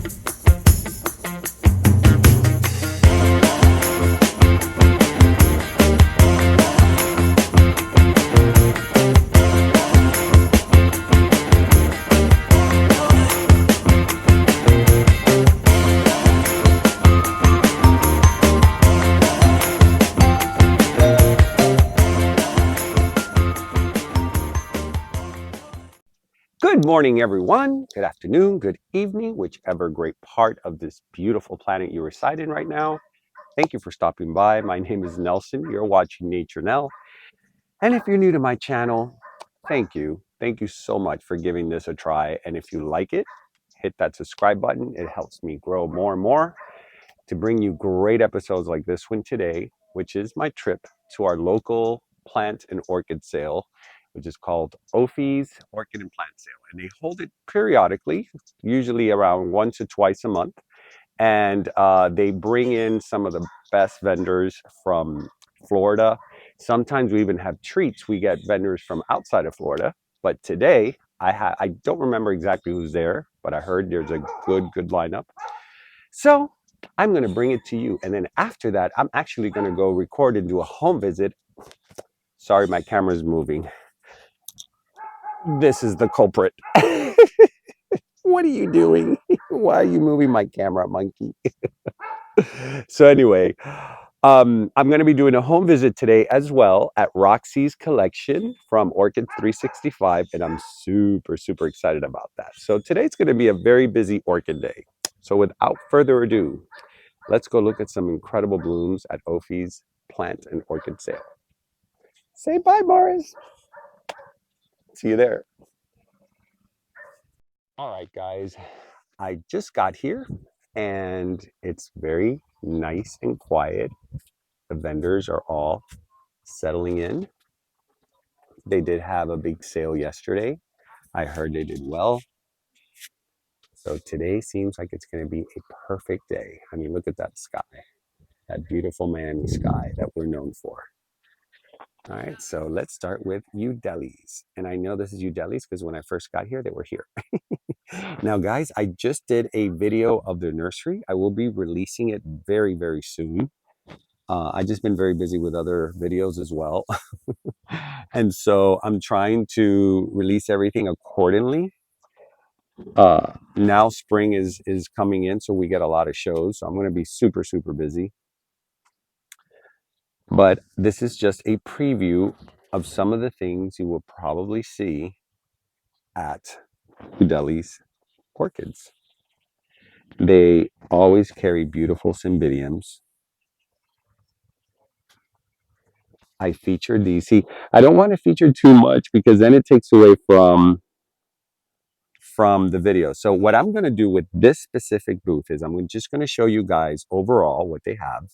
Good morning, everyone. Good afternoon, good evening, whichever great part of this beautiful planet you reside in right now. Thank you for stopping by. My name is Nelson. You're watching Nature Nell. And if you're new to my channel, thank you. Thank you so much for giving this a try. And if you like it, hit that subscribe button. It helps me grow more and more to bring you great episodes like this one today, which is my trip to our local plant and orchid sale, which is called OFE's Orchid and Plant Sale. And they hold it periodically, usually around once or twice a month. And they bring in some of the best vendors from Florida. Sometimes we even have treats. We get vendors from outside of Florida. But today, I don't remember exactly who's there, but I heard there's a good lineup. So I'm going to bring it to you. And then after that, I'm actually going to go record and do a home visit. Sorry, my camera's moving. This is the culprit. What are you doing? Why are you moving my camera, monkey? So anyway, I'm going to be doing a home visit today as well at Roxy's collection from Orchid 365, and I'm super excited about that. So today's going to be a very busy orchid day. So without further ado, let's go look at some incredible blooms at OFE's Plant and Orchid Sale. Say bye, Boris. See you there. All right, guys. I just got here and it's very nice and quiet. The vendors are all settling in. They did have a big sale yesterday. I heard they did well. So today seems like it's going to be a perfect day. I mean, look at that sky. That beautiful Miami sky that we're known for. All right, so let's start with Udeli's. And I know this is Udeli's because when I first got here, they were here. Now, guys, I just did a video of the nursery. I will be releasing it very soon. I've just been very busy with other videos as well. And so I'm trying to release everything accordingly. Now spring is coming in, so we get a lot of shows. So I'm going to be super busy. But this is just a preview of some of the things you will probably see at Udelli's Orchids. They always carry beautiful cymbidiums. I featured these. See, I don't want to feature too much because then it takes away from the video. So what I'm going to do with this specific booth is I'm just going to show you guys overall what they have.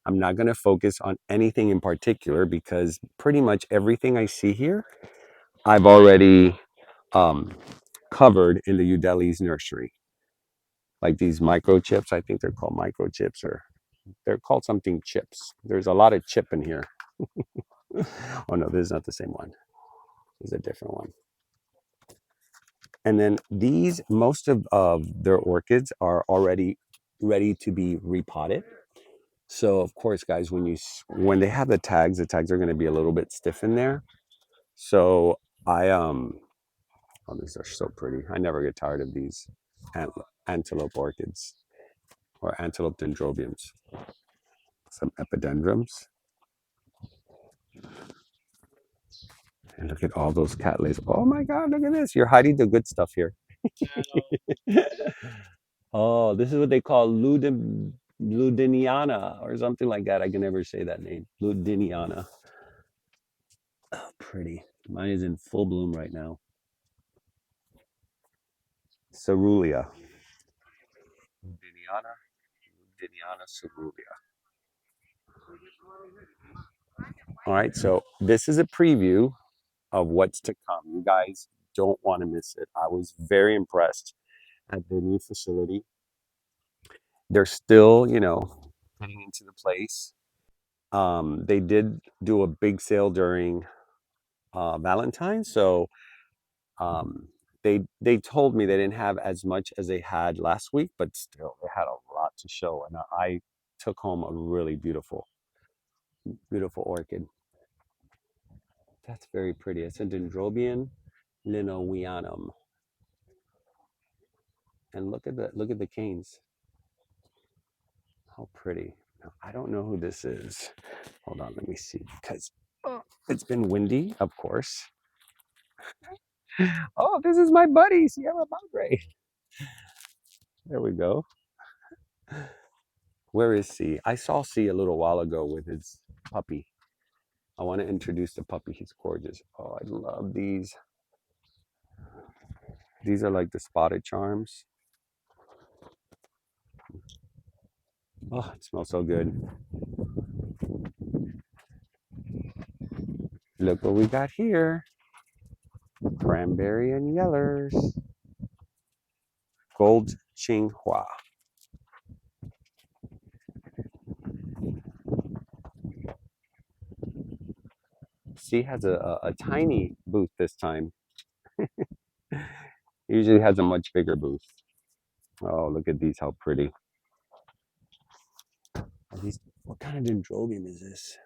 I'm not going to focus on anything in particular because pretty much everything I see here, I've already covered in the Udelli's nursery. Like these microchips, I think they're called microchips, or they're called something chips. There's a lot of chip in here. Oh no, this is not the same one. This is a different one. And then these, most of their orchids are already ready to be repotted. So of course, guys, when they have the tags are going to be a little bit stiff in there. So oh, these are so pretty. I never get tired of these antelope orchids or antelope dendrobiums. Some epidendrums. And look at all those Cattleyas. Oh my God, look at this. You're hiding the good stuff here. Oh, this is what they call Ludiniana or something like that. I can never say that name. Ludiniana. Oh, pretty. Mine is in full bloom right now. Cerulean. Ludiniana cerulean. All right, so this is a preview of what's to come. You guys don't want to miss it. I was very impressed at their new facility. They're still, getting into the place. They did do a big sale during Valentine's, so they told me they didn't have as much as they had last week, but still they had a lot to show, and I took home a really beautiful orchid. That's very pretty. It's a Dendrobium linoleanum, and look at the canes. How pretty. Now, I don't know who this is. Hold on, let me see, because it's been windy, of course. Oh, this is my buddy, Sierra Madre. There we go. Where is C? I saw C a little while ago with his puppy. I want to introduce the puppy. He's gorgeous. Oh, I love these. These are like the spotted charms. Oh, it smells so good. Look what we got here. Cranberry and yellers. Gold Xinghua. C has a tiny booth this time. Usually has a much bigger booth. Oh, look at these, how pretty. Are these, what kind of dendrobium is this?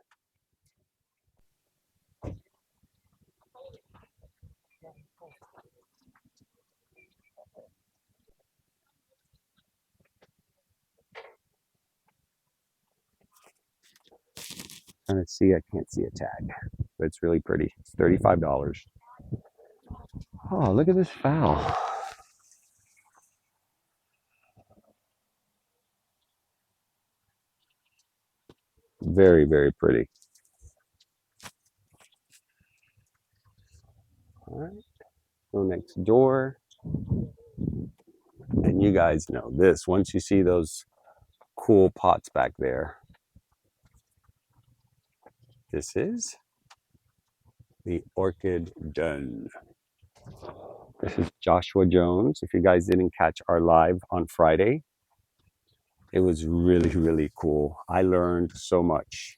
Trying to see, I can't see a tag, but it's really pretty. It's $35. Oh, look at this fowl. Very, very pretty. All right, go next door. And you guys know this. Once you see those cool pots back there, this is the Orchid Dome. This is Joshua Jones. If you guys didn't catch our live on Friday, it was really, really cool. I learned so much.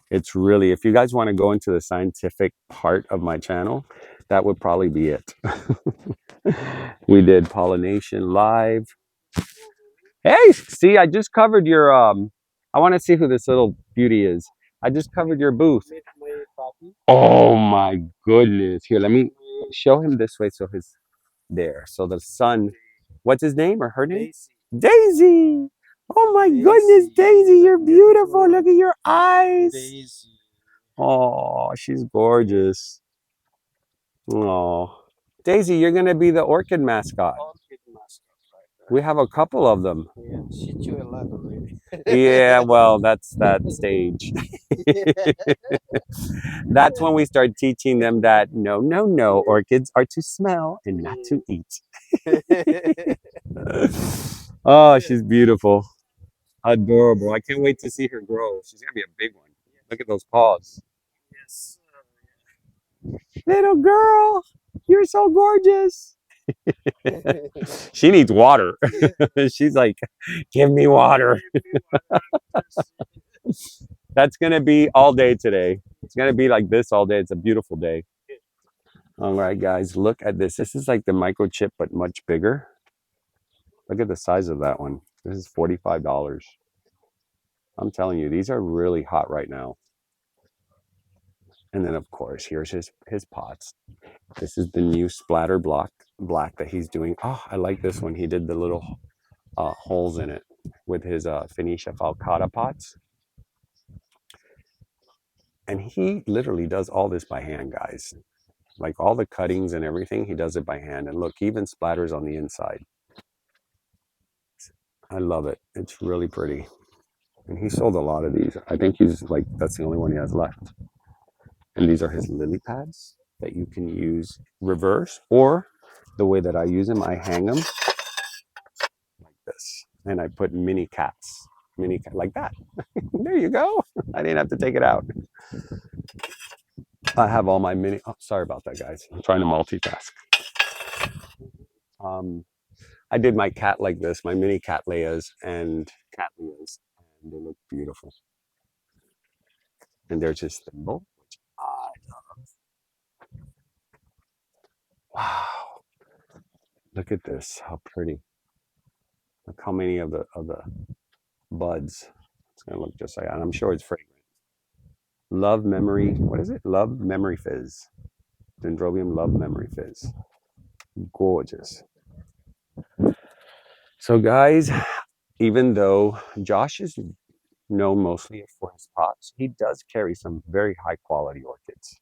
It's really, if you guys want to go into the scientific part of my channel, that would probably be it. We did pollination live. Hey, see, I just covered your, I want to see who this little beauty is. I just covered your booth. Oh my goodness. Here, let me show him this way so his, there. So the sun, what's his name or her name? Daisy. Oh my goodness, Daisy, you're beautiful. Look at your eyes. Oh, she's gorgeous. Oh, Daisy, you're gonna be the orchid mascot. We have a couple of them. Yeah, well, that's that stage. That's when we start teaching them that no, no, no, orchids are to smell and not to eat. Oh, she's beautiful. Adorable. I can't wait to see her grow. She's gonna be a big one. Look at those paws. Little girl, you're so gorgeous. She needs water. She's like, give me water. That's gonna be all day today. It's gonna be like this all day. It's a beautiful day. All right, guys, look at this. This is like the microchip, but much bigger. Look at the size of that one. This is $45. I'm telling you, these are really hot right now. And then, of course, here's his pots. This is the new splatter black that he's doing. Oh, I like this one. He did the little holes in it with his Phoenicia falcata pots. And he literally does all this by hand, guys. Like all the cuttings and everything, he does it by hand. And look, he even splatters on the inside. I love it. It's really pretty. And he sold a lot of these. I think he's like, that's the only one he has left. And these are his lily pads that you can use reverse, or the way that I use them, I hang them like this. And I put mini cats, like that. There you go. I didn't have to take it out. I have all my mini, oh, sorry about that, guys. I'm trying to multitask. I did my cat like this, my mini Cattleyas and Cattleyas, and they look beautiful. And there's his thimble, which I love. Wow. Look at this. How pretty. Look how many of the buds. It's gonna look just like that. And I'm sure it's fragrant. Love Memory. What is it? Love Memory Fizz. Dendrobium Love Memory Fizz. Gorgeous. So guys, even though Josh is known mostly for his pots, he does carry some very high quality orchids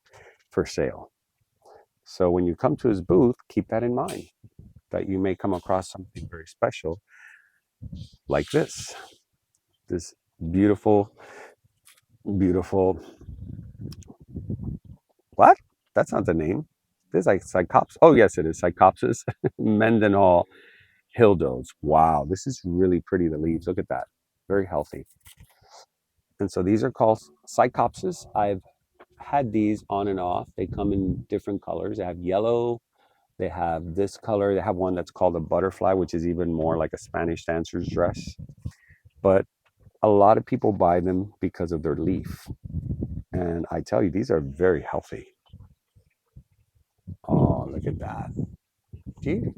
for sale. So when you come to his booth, keep that in mind, that you may come across something very special like this. This beautiful, beautiful, what? That's not the name. This is like Cyclops. Oh, yes, it is. Cyclopsis Mendenhall Hildos. Wow, this is really pretty, the leaves. Look at that. Very healthy. And so these are called Cyclopsis. I've had these on and off. They come in different colors. They have yellow. They have this color. They have one that's called a butterfly, which is even more like a Spanish dancer's dress. But a lot of people buy them because of their leaf. And I tell you, these are very healthy. Oh, look at that. Gee.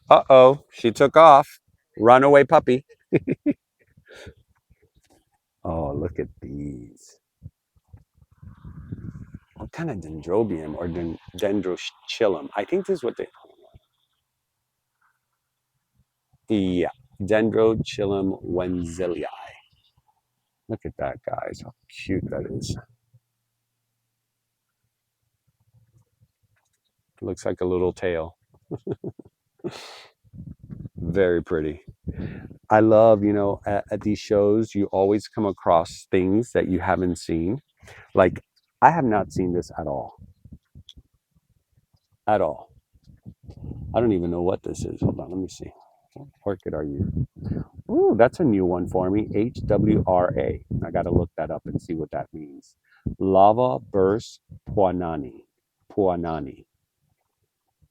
Uh-oh, she took off. Runaway puppy. Oh, look at these. What kind of dendrobium or dendrochilum? I think this is what they call it. Yeah, Dendrochilum wenzilii. Look at that, guys. How cute that is. Looks like a little tail. Very pretty. I love, at these shows, you always come across things that you haven't seen. Like, I have not seen this at all. At all. I don't even know what this is. Hold on, let me see. What orchid are you? Ooh, that's a new one for me. HWRA. I got to look that up and see what that means. Lava Burst Puanani. Puanani.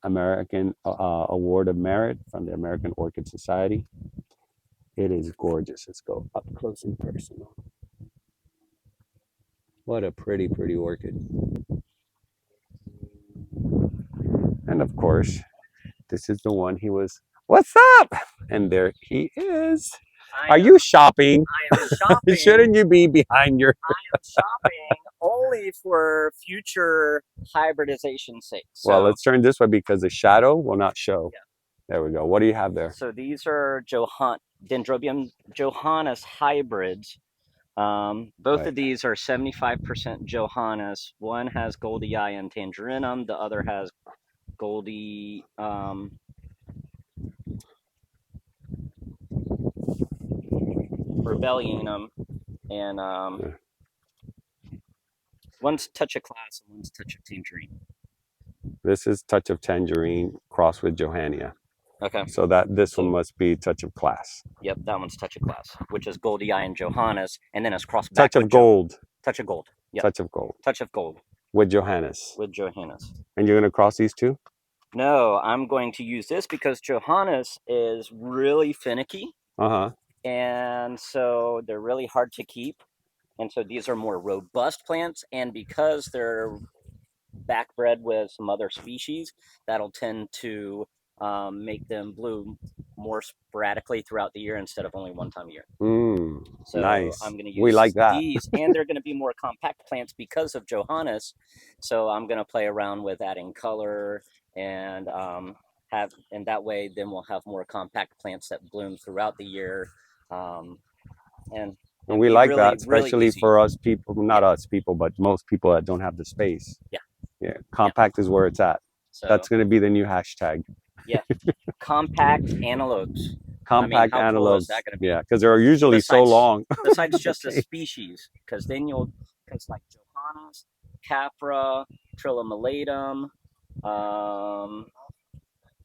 American Award of Merit from the American Orchid Society. It is gorgeous. Let's go up close and personal. What a pretty, pretty orchid. And of course, this is the one he was, what's up? And there he is. Are you shopping? I am shopping. Shouldn't you be behind your... I am shopping only for future hybridization sake. So, well, let's turn this way because the shadow will not show. Yeah. There we go. What do you have there? So these are Dendrobium Johannes hybrids. Both Right. of these are 75% Johannes. One has Goldii and Tangerinum. The other has Goldii Rebellionum. And Yeah. one's Touch of Class and one's Touch of Tangerine. This is Touch of Tangerine crossed with Johannia. Okay. So this one must be Touch of Class. Yep, that one's Touch of Class, which is Goldii and Johannes, and then it's crossed back Touch of Gold. Touch of Gold. Yep. Touch of Gold. Touch of Gold. With Johannes. With Johannes. And you're going to cross these two? No, I'm going to use this because Johannes is really finicky. Uh-huh. And so they're really hard to keep. And so these are more robust plants. And because they're backbred with some other species, that'll tend to make them bloom more sporadically throughout the year instead of only one time a year. So nice. I'm going to use we like that. these, and they're going to be more compact plants because of Johannes. So I'm going to play around with adding color and and that way then we'll have more compact plants that bloom throughout the year. And we like really, that, especially really for us people, not us people, but most people that don't have the space. Yeah. Yeah. Compact is where it's at. So, that's going to be the new hashtag. Yeah. Compact antelopes. Compact how antelopes. Cool is that going to be? Yeah, because they're usually so long. Besides just a species, because then because like Johannes, Capra, Trilomelatum,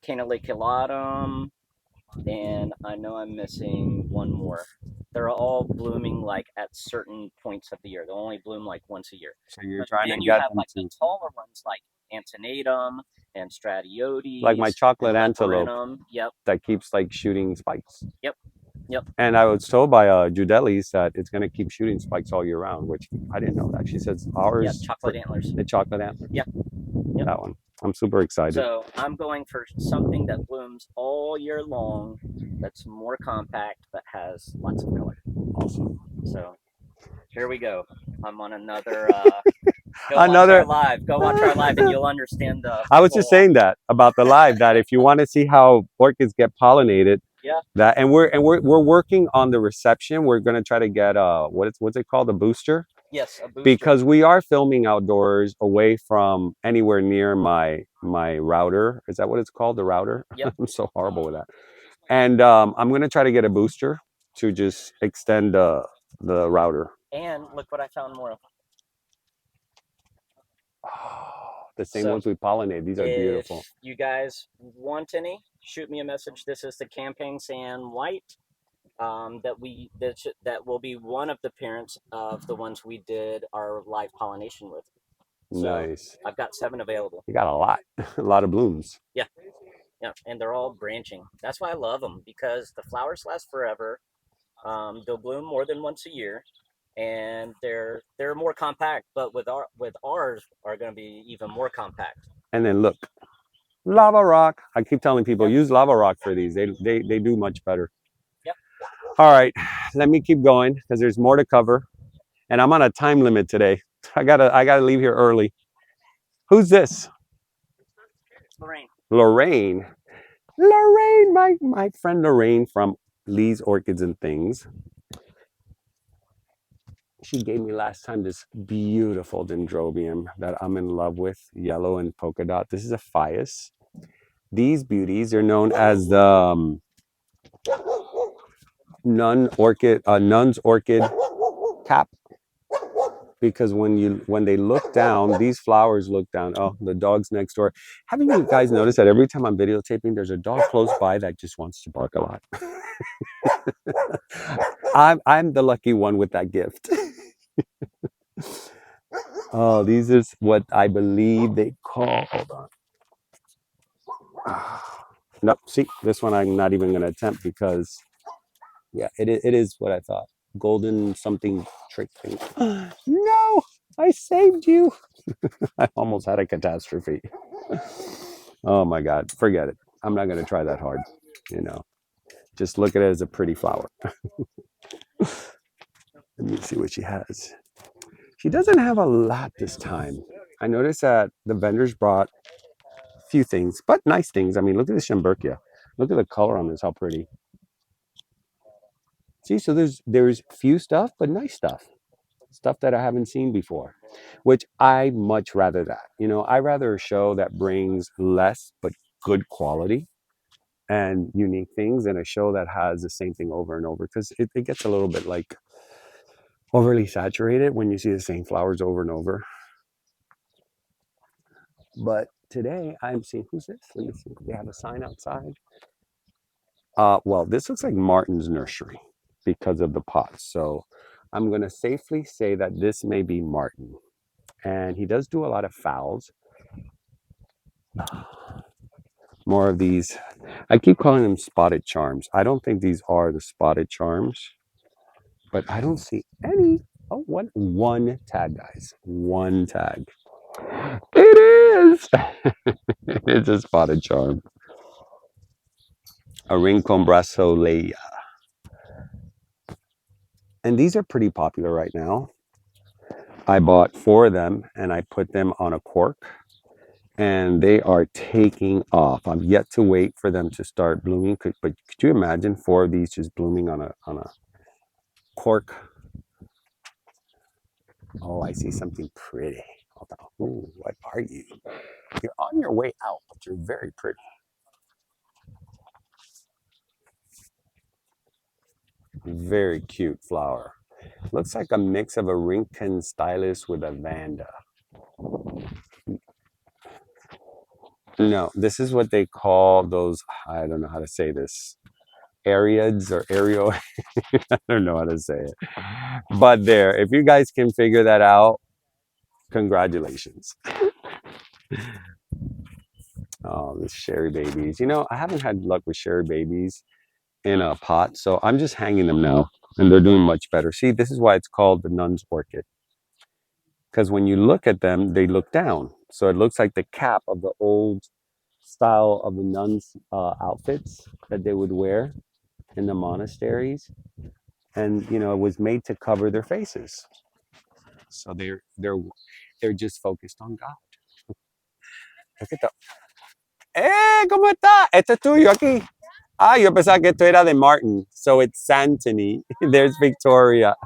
Canaliculatum, and I know I'm missing one more. They're all blooming like at certain points of the year. They'll only bloom like once a year. So you're trying to get them like the taller ones like Antenatum and Stratiotes. Like my chocolate antelope. Yep. That keeps like shooting spikes. Yep. Yep. And I was told by Judeli's that it's going to keep shooting spikes all year round, which I didn't know that. She says ours. Yeah, chocolate antlers. The chocolate antlers. Yeah. Yep. That one. I'm super excited. So I'm going for something that blooms all year long, that's more compact, but has lots of color. Awesome. So here we go. I'm on another. Go watch our Another. live. Go watch our live, and you'll understand the I was just full. saying that about the live, that if you want to see how orchids get pollinated, Yeah. that, and we're working on the reception. We're gonna try to get what's it called, a booster, Yes, a booster. because we are filming outdoors away from anywhere near my router. Is that what it's called, the router? Yep. I'm so horrible with that. And I'm gonna try to get a booster to just extend the router. And look what I found more of. Oh, the same So ones we pollinate. These are if beautiful. you guys want any, shoot me a message. This is the campaign sand white. That will be one of the parents of the ones we did our live pollination with. So Nice. I've got 7 available. You got a lot, a lot of blooms. Yeah, yeah, and they're all branching. That's why I love them, because the flowers last forever. They'll bloom more than once a year, and they're more compact. But with ours are going to be even more compact. And then look, lava rock. I keep telling people, Yep. use lava rock for these. They do much better. Yep. All right, let me keep going because there's more to cover, and I'm on a time limit today. I gotta leave here early. Who's this? Lorraine. Lorraine. Lorraine, my friend Lorraine from Lee's Orchids and Things. She gave me last time this beautiful dendrobium that I'm in love with, yellow and polka dot. This is a Phaeus. These beauties are known as the nun's orchid cap, because when they look down, these flowers look down. Oh, the dog's next door. Haven't you guys noticed that every time I'm videotaping, there's a dog close by that just wants to bark a lot? I'm the lucky one with that gift. Oh, these is what I believe they call. Hold on. Nope. See, this one I'm not even going to attempt because, yeah, it is what I thought. Golden something trick thing. No, I saved you. I almost had a catastrophe. Oh my God, forget it. I'm not going to try that hard. You know, just look at it as a pretty flower. Let me see what she has. She doesn't have a lot this time. I noticed that the vendors brought a few things, but nice things. I mean, look at the Schembergia. Look at the color on this, how pretty. See, so there's few stuff, but nice stuff that I haven't seen before, which I much rather that. You know, I rather a show that brings less but good quality and unique things than a show that has the same thing over and over, because it gets a little bit like overly saturated when you see the same flowers over and over. But today I'm seeing, who's this? Let me see. They have a sign outside. Well, this looks like Martin's Nursery because of the pots. So I'm going to safely say that this may be Martin. And he does do a lot of phals. More of these. I keep calling them spotted charms. I don't think these are the spotted charms, but I don't see any. Oh, one tag, guys. One tag. It is. It's a spotted charm. A rincon brasileia. And these are pretty popular right now. I bought 4 of them and I put them on a cork and they are taking off. I'm yet to wait for them to start blooming. But could you imagine 4 of these just blooming on a cork? Oh, I see something pretty. Hold on. Ooh, what are you? You're on your way out, but you're very pretty. Very cute flower. Looks like a mix of a Rincon stylus with a Vanda. No, this is what they call those. I don't know how to say this. Ariads or aerial. I don't know how to say it. But there, if you guys can figure that out, congratulations. Oh, the cherry babies. You know, I haven't had luck with cherry babies in a pot, so I'm just hanging them now, and they're doing much better. See, this is why it's called the nun's orchid. Because when you look at them, they look down. So it looks like the cap of the old style of the nuns' outfits that they would wear in the monasteries. And you know, it was made to cover their faces. So they're just focused on God. Look at the ¿Cómo está? Esto es tuyo aquí. Ah, yo pensaba que esto era de Martin. So it's Santini. There's Victoria.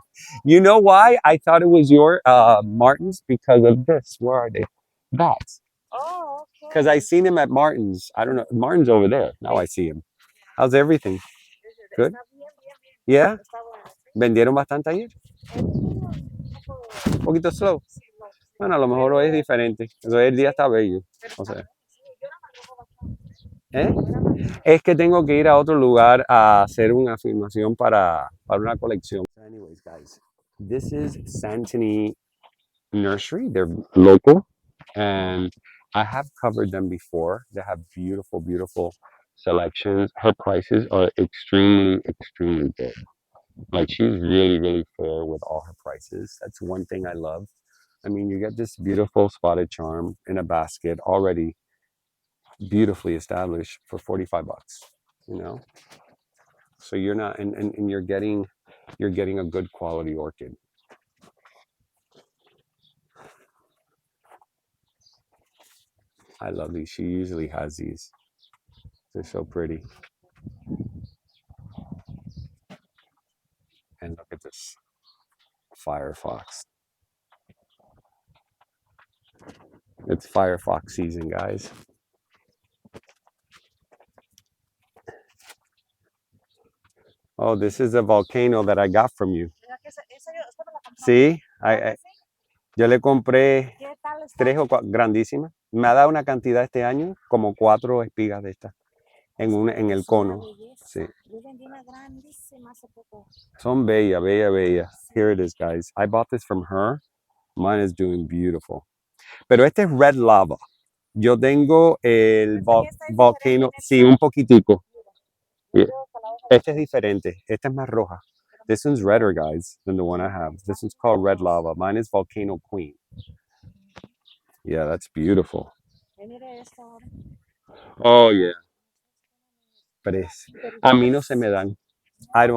You know why I thought it was your Martin's? Because of this. Where are they? Bats. Oh, Because I okay. seen him at Martin's. I don't know. Martin's over there. Now I see him. How's everything? Good? Está bien, bien, bien. Yeah? Está bueno. ¿Vendieron bastante ayer? Un poquito slow. Sí, no, sí. Bueno, a lo mejor hoy es diferente. Hoy el día está bello. Pero O está sea, bueno. Sí, yo la manejo bastante. ¿eh? Yo la manejo. Es que tengo que ir a otro lugar a hacer una filmación para una colección. Anyways, guys, this is Santini Nursery. They're local, and I have covered them before. They have beautiful, beautiful selections. Her prices are extremely, extremely good. Like she's really, really fair with all her prices. That's one thing I love. I mean, you get this beautiful spotted charm in a basket already beautifully established for 45 bucks, you know? So you're not, and you're getting a good quality orchid. I love these. She usually has these. They're so pretty. And look at this Firefox. It's Firefox season, guys. Oh, this is a volcano that I got from you. Mira que esa yo, esa me la compramos. Sí, ¿Verdad que sí? yo le compré ¿Qué tal está? 3 o 4, grandísimas. Me ha dado una cantidad este año, como 4 espigas de estas, en el Es una cono. belleza. Sí. Yo vendí una grandísima hace poco. Son bella, bella, bella. Here it is, guys. I bought this from her. Mine is doing beautiful. Pero este es red lava. Yo tengo el Parece que esta es volcano, diferente. sí, un poquitico. Mira, yo Yeah. creo que la hoja Este es diferente. Esta es más roja. This one's redder, guys, than the one I have. This one's called red lava. Mine is volcano queen. Yeah, that's beautiful. mire esto ahora. Oh yeah. But it's, Pero a mí no se me dan.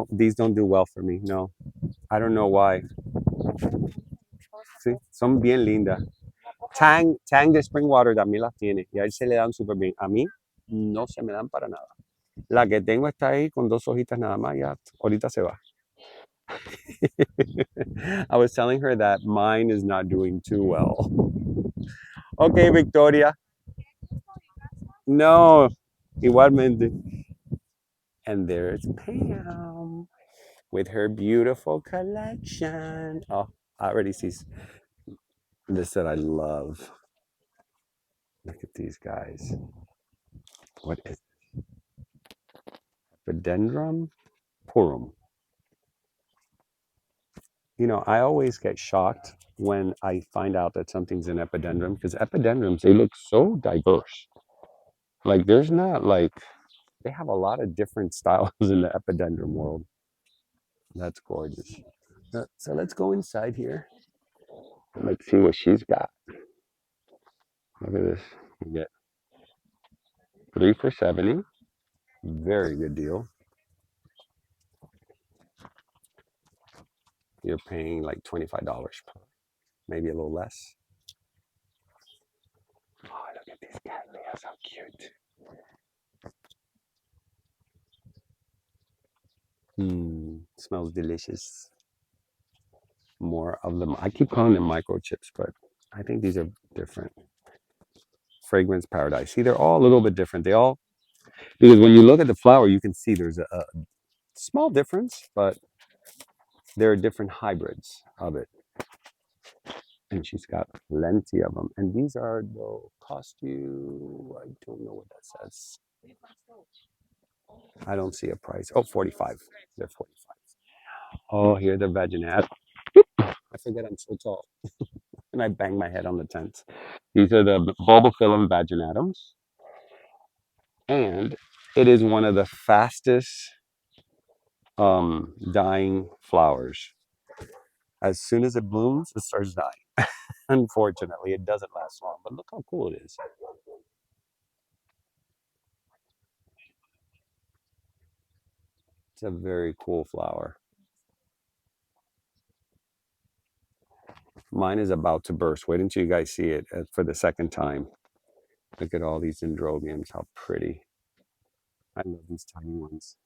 These don't do well for me. No. I don't know why. Sí, son bien lindas. Tang de Spring Water también las tiene y a él se le dan súper bien. A mí no se me dan para nada. La que tengo está ahí con 2 hojitas nada más, ya ahorita se va. I was telling her that mine is not doing too well. Okay, Victoria. No, igualmente. And there's Pam with her beautiful collection. Oh, I already see this that I love. Look at these guys. What is it? Epidendrum purum. You know, I always get shocked when I find out that something's an epidendrum because epidendrums, they look so diverse. Like, there's not like, they have a lot of different styles in the epidendrum world. That's gorgeous. So let's go inside here. Let's see what she's got. Look at this. You get 3 for 70. Very good deal. You're paying like $25 per, maybe a little less. Oh, look at these Cattleyas, how cute. Smells delicious. More of them. I keep calling them microchips, but I think these are different. Fragrance Paradise. See, they're all a little bit different. They all, because when you look at the flower, you can see there's a small difference, but there are different hybrids of it. And she's got plenty of them. And these are, they'll cost you, I don't know what that says. I don't see a price. Oh, 45. They're 45. Oh, here the vaginat. I forget I'm so tall. And I bang my head on the tent. These are the bulbophyllum vaginatums. And it is one of the fastest dying flowers. As soon as it blooms, it starts dying. Unfortunately, it doesn't last long, but look how cool it is. It's a very cool flower. Mine is about to burst. Wait until you guys see it for the second time. Look at all these dendrobiums, how pretty. I love these tiny ones.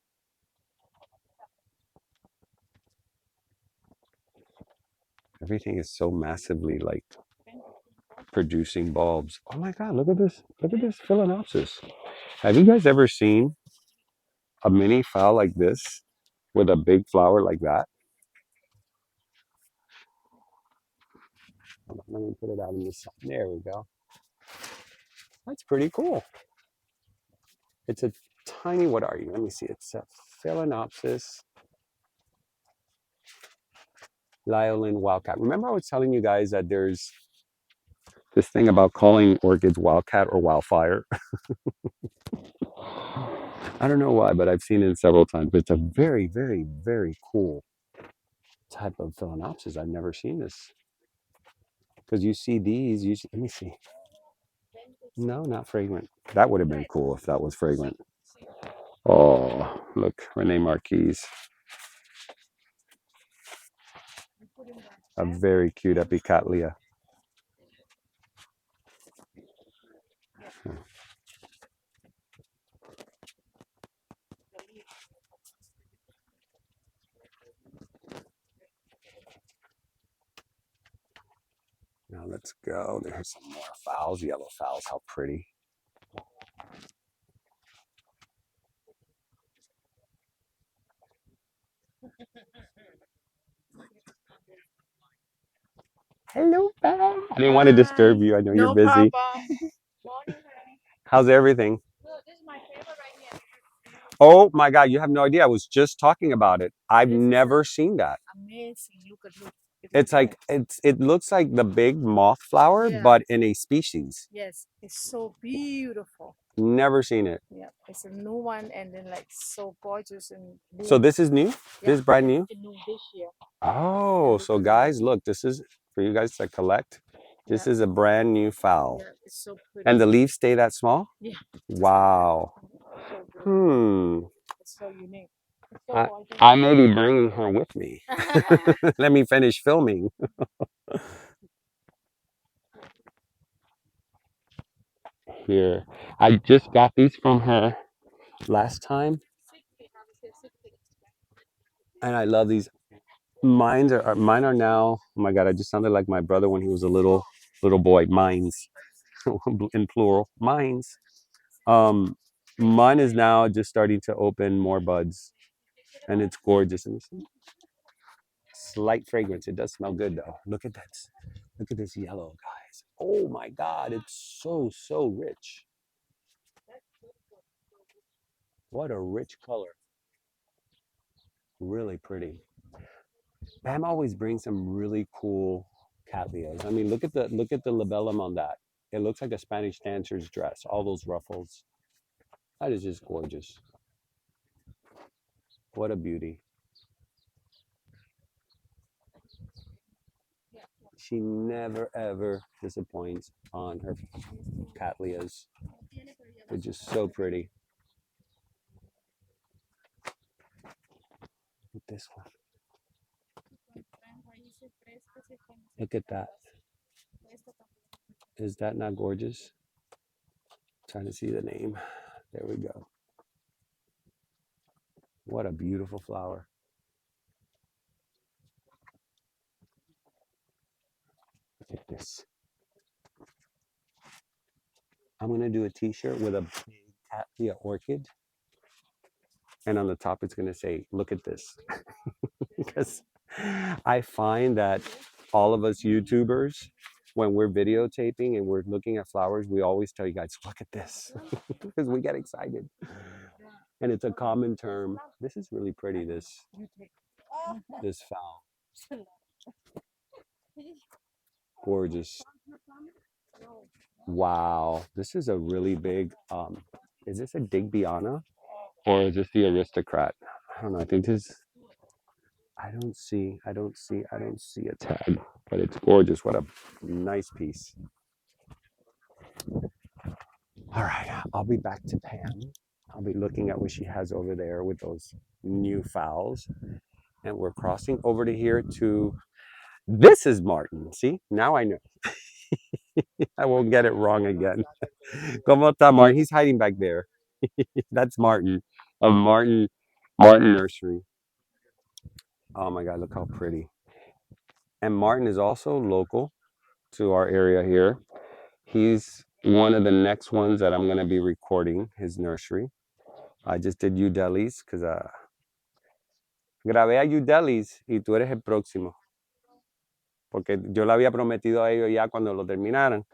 Everything is so massively like producing bulbs. Oh my God, look at this. Look at this Phalaenopsis. Have you guys ever seen a mini phal like this with a big flower like that? Hold on, let me put it out in the sun. There we go. That's pretty cool. It's a tiny, what are you? Let me see. It's a Phalaenopsis Liolin Wildcat. Remember I was telling you guys that there's this thing about calling orchids wildcat or wildfire? I don't know why, but I've seen it several times. But it's a very, very, very cool type of Phalaenopsis. I've never seen this. Because you see these, let me see. No, not fragrant. That would have been cool if that was fragrant. Oh, look, Rene Marquise. A very cute Cattleya. Now let's go. There's some more phals, yellow phals. How pretty. Hello, Pam. I didn't want to disturb you. I know you're busy. Problem. Morning, honey. How's everything? Look, this is my favorite right here. Oh my God, you have no idea. I was just talking about it. I've never seen that. Amazing. Look. It's like it looks like the big moth flower, Yeah. but in a species. Yes, it's so beautiful. Never seen it. Yeah, it's a new one and then like so gorgeous and So this is new? yeah, This is brand new? it's new this year. Oh, so guys, look, this is for you guys to collect. This is a brand new phal. Yeah, it's so pretty. And the leaves stay that small? Yeah. Wow. So it's so unique. It's so gorgeous. I may be bringing her with me. Let me finish filming. Here, I just got these from her last time, and I love these. Mine are now. Oh my God! I just sounded like my brother when he was a little boy. Mines, in plural. Mines. Mine is now just starting to open more buds, and it's gorgeous. And slight fragrance. It does smell good though. Look at that. Look at this yellow, guys. Oh my God! It's so rich. What a rich color. Really pretty. Pam always brings some really cool cattleyas. I mean, look at the labellum on that. It looks like a Spanish dancer's dress. All those ruffles. That is just gorgeous. What a beauty. She never ever disappoints on her cattleyas. They're just so pretty. Look at this one. Look at that. Is that not gorgeous? Trying to see the name. There we go. What a beautiful flower. Look at this. I'm going to do a t-shirt with a big Cattleya orchid. And on the top, it's going to say, look at this. Because I find that all of us YouTubers, when we're videotaping and we're looking at flowers, we always tell you guys, look at this. Because we get excited. And it's a common term. This is really pretty, this phal. Gorgeous. Wow. This is a really big, is this a Digbyana? Or is this the aristocrat? I don't know. I think this, I don't see a tag, but it's gorgeous. What a nice piece. All right, I'll be back to Pam. I'll be looking at what she has over there with those new phals. And we're crossing over to here to, this is Martin. See, now I know. I won't get it wrong again. ¿Cómo está, Martin? He's hiding back there. That's Martin of Martin Nursery. Oh my God, look how pretty. And Martin is also local to our area here. He's one of the next ones that I'm going to be recording his nursery. I just did Udeli's because grabé a Udelli's y tú eres el próximo. Porque yo le había prometido a ellos ya cuando lo terminaran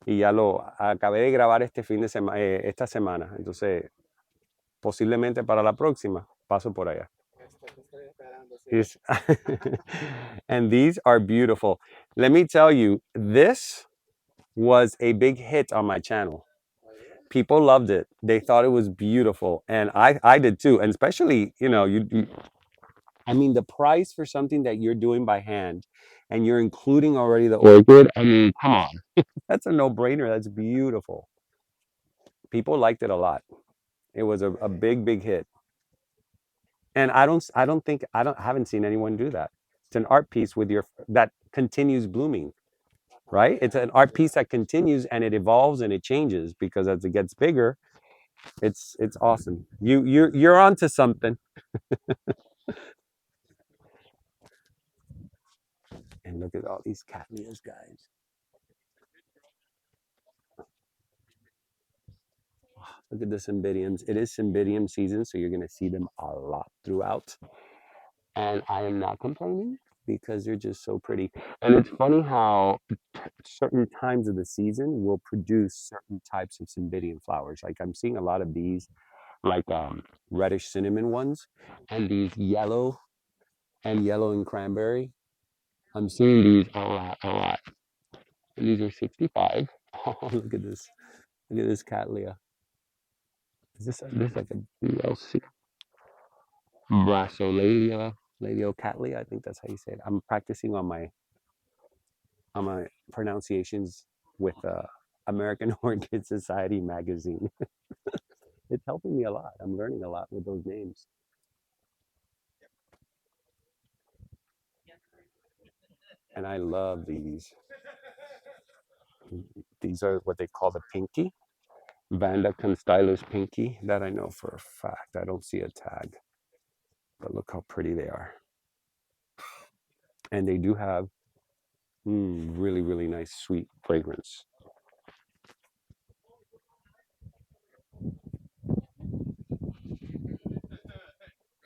y ya lo acabé de grabar este fin de semana, esta semana. Entonces, posiblemente para la próxima paso por allá. And these are beautiful. Let me tell you, this was a big hit on my channel. People loved it. They thought it was beautiful, and I did too. And especially, you know, I mean, the price for something that you're doing by hand, and you're including already the orchid. I mean, come on, that's a no-brainer. That's beautiful. People liked it a lot. It was a big hit. And I haven't seen anyone do that. It's an art piece with that continues blooming, right? It's an art piece that continues and it evolves and it changes because as it gets bigger, it's awesome. You're onto something. And look at all these Cattleyas, guys. Look at the cymbidiums. It is cymbidium season, so you're gonna see them a lot throughout. And I am not complaining because they're just so pretty. And it's funny how certain times of the season will produce certain types of cymbidium flowers. Like I'm seeing a lot of these, like reddish cinnamon ones, and these yellow and cranberry. I'm seeing these a lot. And these are 65. Oh, look at this. Look at this Cattleya. Is this like a DLC? Brassolalia, Cattleya. I think that's how you say it. I'm practicing on my pronunciations with American Orchid Society magazine. It's helping me a lot. I'm learning a lot with those names. And I love these. These are what they call the pinky. Vanda constylus pinky. That I know for a fact. I don't see a tag. But look how pretty they are. And they do have really nice sweet fragrance.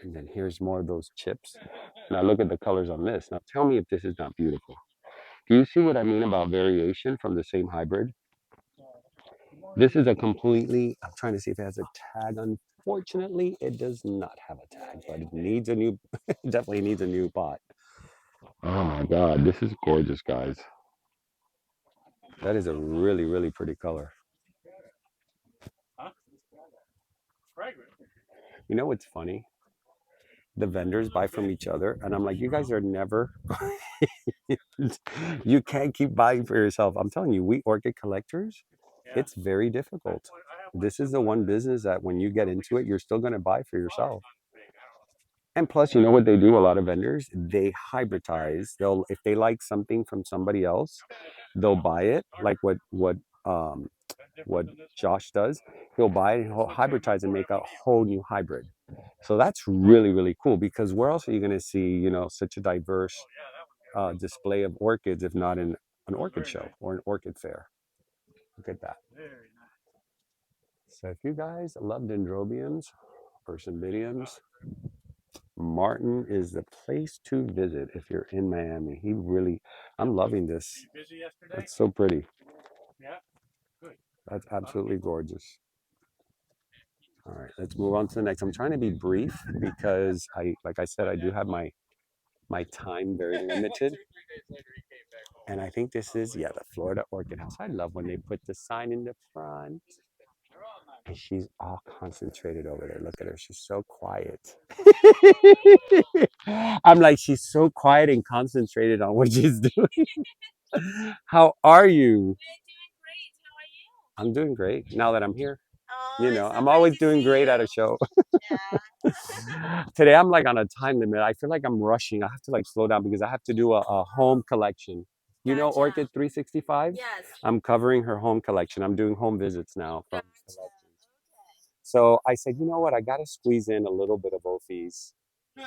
And then here's more of those chips. Now look at the colors on this. Now tell me if this is not beautiful. Do you see what I mean about variation from the same hybrid? This is a completely, I'm trying to see if it has a tag. Unfortunately, it does not have a tag, but it needs a new, definitely needs a new pot. Oh my God, this is gorgeous, guys. That is a really pretty color. You know what's funny? The vendors buy from each other, and I'm like, you guys are never, you can't keep buying for yourself. I'm telling you, we orchid collectors, it's very difficult. This is the one business that when you get into it, you're still going to buy for yourself. And plus, you know what they do? A lot of vendors, they hybridize. They'll, if they like something from somebody else, they'll buy it. Like um, what Josh does, he'll buy it and he'll hybridize and make a whole new hybrid. So that's really cool because where else are you going to see, you know, such a diverse display of orchids if not in an orchid show or an orchid fair? Look at that. So if you guys love dendrobiums or cymbidiums, Martin is the place to visit if you're in Miami. He really, I'm loving this. That's so pretty. That's absolutely gorgeous. All right, let's move on to the next. I'm trying to be brief because like I said, I do have my time very limited. And I think this is, yeah, the Florida Orchid House. I love when they put the sign in the front. And she's all concentrated over there. Look at her. She's so quiet. I'm like, she's so quiet and concentrated on what she's doing. How are you? I'm doing great now that I'm here. You know, I'm always doing great at a show. Today I'm like on a time limit. I feel like I'm rushing. I have to like slow down because I have to do a home collection. You know Orchid 365? Yes. I'm covering her home collection. I'm doing home visits now from collections. So I said, you know what? I got to squeeze in a little bit of OFEs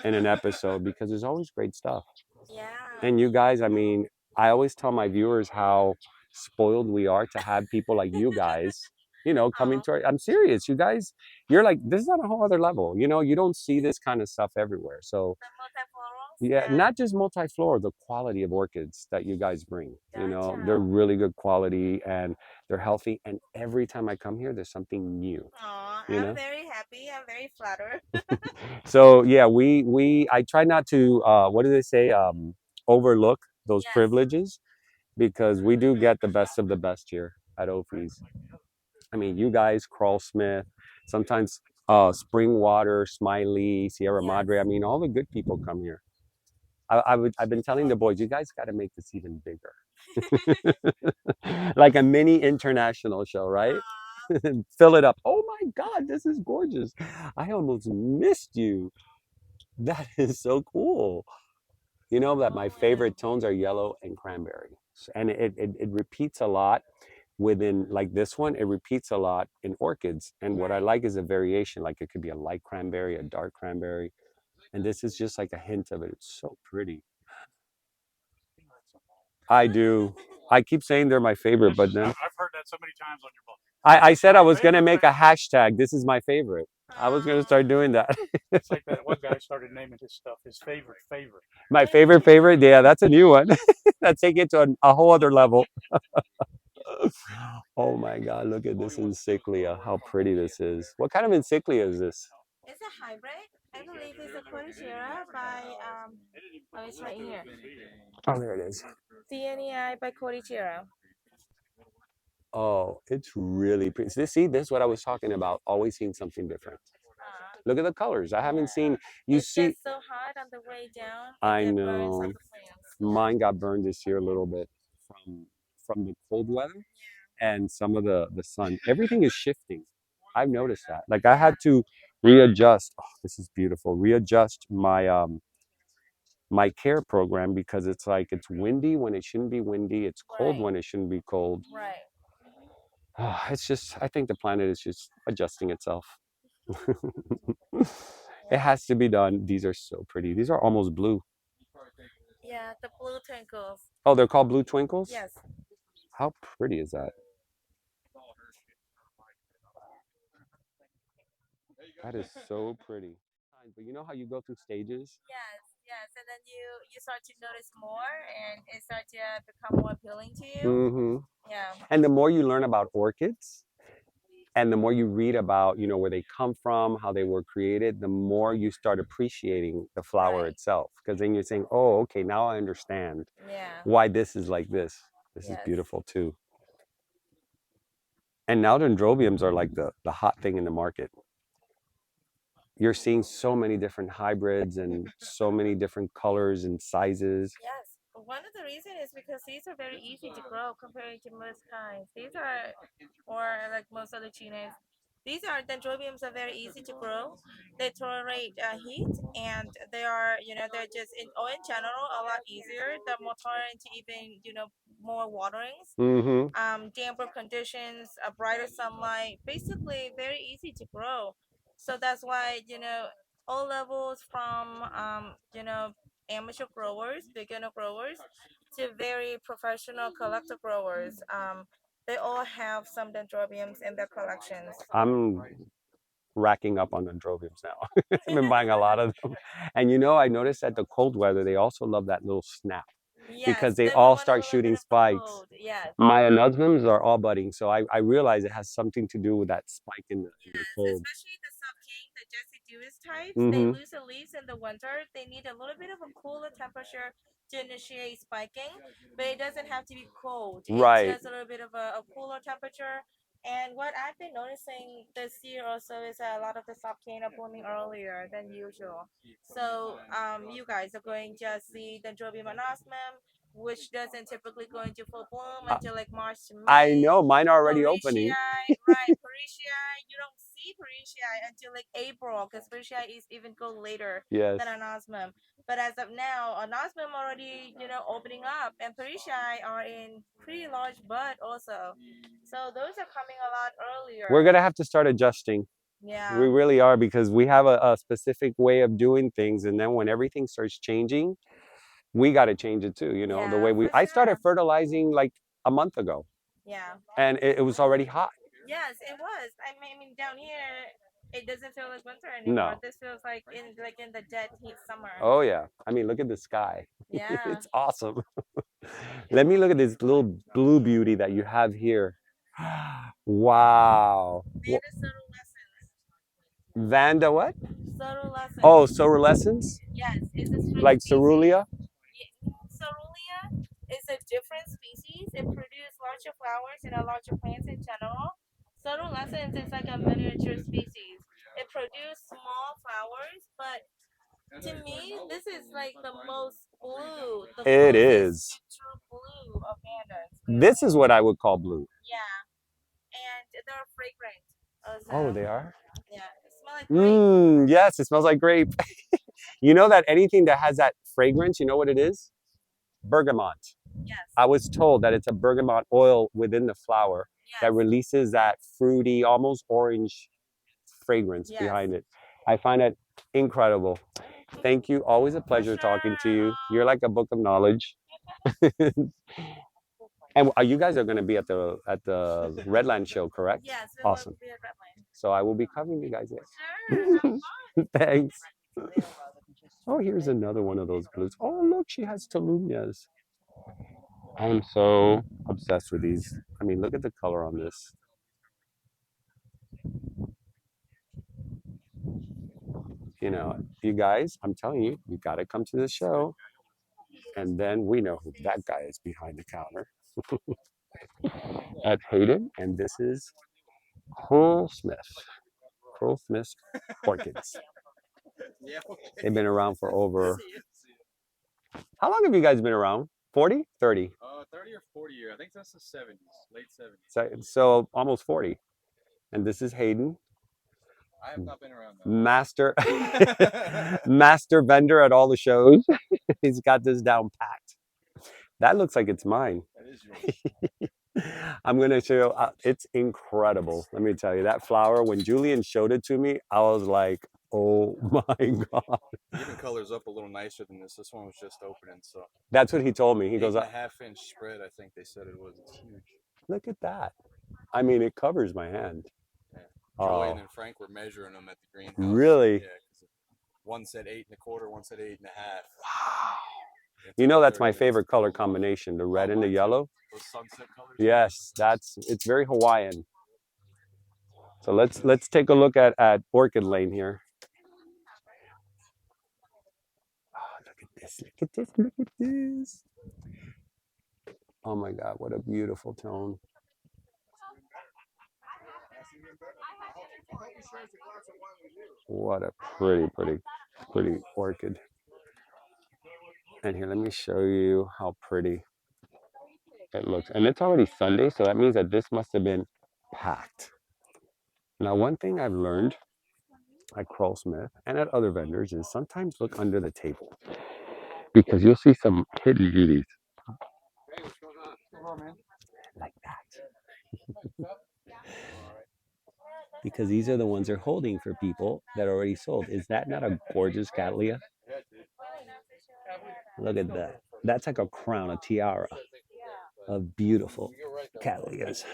in an episode because there's always great stuff. Yeah. And you guys, I mean, I always tell my viewers how spoiled we are to have people like you guys, you know, coming to our, I'm serious. You guys, you're like, this is on a whole other level. You know, you don't see this kind of stuff everywhere. So, yeah, not just multiflora, the quality of orchids that you guys bring. You know, they're really good quality and they're healthy. And every time I come here, there's something new. I'm very happy. I'm very flattered. So yeah, I try not to what do they say? Overlook those privileges because we do get the best of the best here at OFE's. I mean, you guys, Crawlsmith, sometimes Spring Water, Smiley, Sierra Madre. I mean, all the good people come here. I've been telling the boys, you guys got to make this even bigger. Like a mini international show, right? Fill it up. Oh my God, this is gorgeous. I almost missed you. That is so cool. You know that my favorite tones are yellow and cranberry. And it repeats a lot within, like this one, it repeats a lot in orchids. And what I like is a variation, like it could be a light cranberry, a dark cranberry. And this is just like a hint of it. It's so pretty. I do. I keep saying they're my favorite, but then I've heard that so many times on your book. I said I was going to make a hashtag. This is my favorite. I was going to start doing that. It's like that one guy started naming his stuff his favorite. My favorite. Yeah, that's a new one. That's take it to a whole other level. Oh my God, look at this encyclia. How pretty this is. What kind of encyclia is this? It's a hybrid. I believe it's a Cortishera by, oh, it's right here. Oh, there it is. CNEI by Cortishera. Oh, it's really pretty. See, this is what I was talking about. Always seeing something different. Look at the colors. I haven't seen. You it's see, just so hot on the way down. I know. Mine got burned this year a little bit from the cold weather and some of the sun. Everything is shifting. I've noticed that. Like I had to readjust. Oh, this is beautiful. Readjust my care program because it's like it's windy when it shouldn't be windy. It's cold when it shouldn't be cold. Right. It's just, I think the planet is just adjusting itself. It has to be done. These are so pretty. These are almost blue. Yeah, the blue twinkles. Oh, they're called blue twinkles? Yes. How pretty is that? That is so pretty. But you know how you go through stages? Yes, and then you start to notice more, and it starts to become more appealing to you. Mm-hmm. Yeah. And the more you learn about orchids, and the more you read about, you know, where they come from, how they were created, the more you start appreciating the flower itself. Because then you're saying, oh, okay, now I understand why this is like this. This is beautiful too. And now dendrobiums are like the hot thing in the market. You're seeing so many different hybrids and so many different colors and sizes. Yes. One of the reasons is because these are very easy to grow compared to most kinds. These are, or like most other chinas, these are dendrobiums are very easy to grow. They tolerate heat, and they are, you know, they're just in general a lot easier. They're more tolerant to even, you know, more waterings, damper conditions, a brighter sunlight. Basically, very easy to grow. So that's why, you know, all levels from, you know, amateur growers, beginner growers, to very professional collector growers. They all have some dendrobiums in their collections. I'm racking up on dendrobiums now. I've been buying a lot of them. And you know, I noticed at the cold weather, they also love that little snap. Yes, because they all start shooting spikes. Yes. My anosmiums are all budding, so I realize it has something to do with that spike in the cold. Especially the sub-king, the deciduous types, they lose the leaves in the winter. They need a little bit of a cooler temperature to initiate spiking, but it doesn't have to be cold. Right. It's just a little bit of a cooler temperature, And what I've been noticing this year also is that a lot of the subcane are blooming earlier than usual. So you guys are going to see the Dendrobium anosmum, which doesn't typically go into full bloom until like March to I May. know, mine are already opening. Right, Parisiae, you don't see Parisiae until like April because Parisiae is even go later Yes. than anosmum. But as of now, anosmum already, opening up, and Parisiae are in pretty large bud also. So those are coming a lot earlier. We're going to have to start adjusting. Yeah. We really are, because we have a specific way of doing things. And then when everything starts changing, we got to change it too. The way I started fertilizing like a month ago. Yeah. And it was already hot. Yes, it was. I mean, down here, it doesn't feel like winter anymore. No. This feels like in the dead heat summer. Oh, yeah. I mean, look at the sky. Yeah. It's awesome. Let me look at this little blue beauty that you have here. Wow. Vanda what? Sorulescens. Oh, Sorulescens? Yes, it's a string Like species. Cerulean? Cerulean is a different species. It produces larger flowers and larger plants in general. Sorulescens is like a miniature species. It produces small flowers, but to me, this is like the most blue. It is. True blue of pandas. This is what I would call blue. Yeah, and they're fragrant. Oh, they are? Yeah, it smells like grape. Yes, it smells like grape. You know that anything that has that fragrance, you know what it is? Bergamot. Yes. I was told that it's a bergamot oil within the flower that releases that fruity, almost orange fragrance behind it. I find it incredible. Thank you. Always a pleasure talking to you. You're like a book of knowledge. And you guys are going to be at the Redland show, correct? Yes. Awesome. Will be at Redland. So I will be covering you guys Sure. there. Thanks. Oh, here's another one of those blues. Oh, look, she has Tolunias. I'm so obsessed with these. I mean, look at the color on this. You guys, I'm telling you, you got to come to the show. And then we know who that guy is behind the counter. At Hayden, and this is Crawlsmith Orchids. They've been around for over. How long have you guys been around? 40? 30? 30 or 40 years. I think that's the 70s, late 70s. So almost 40. And this is Hayden. I have not been around that. Master vendor at all the shows. He's got this down packed. That looks like it's mine. That is yours. I'm going to show you. It's incredible. Let me tell you, that flower, when Julian showed it to me, I was like, oh my God. Even colors up a little nicer than this. This one was just opening, so. That's what he told me. He goes, 8.5-inch spread, I think they said it was. It's huge. Look at that. I mean, it covers my hand. Yeah. Joey and Frank were measuring them at the greenhouse. Really? Yeah, because one said 8.25, one said 8.5. Wow. You know, that's my favorite color combination, the red and the yellow. Those sunset colors. Yes, it's very Hawaiian. So let's take a look at Orchid Lane here. Oh, look at this, look at this, look at this. Oh my God, what a beautiful tone. What a pretty orchid. And here, let me show you how pretty it looks. And it's already Sunday, so that means that this must have been packed. Now, one thing I've learned at Crawlsmith and at other vendors is sometimes look under the table, because you'll see some hidden beauties. Like that. Because these are the ones they're holding for people that are already sold. Is that not a gorgeous Cattleya? Look at that. That's like a crown, a tiara of beautiful Cattleyas.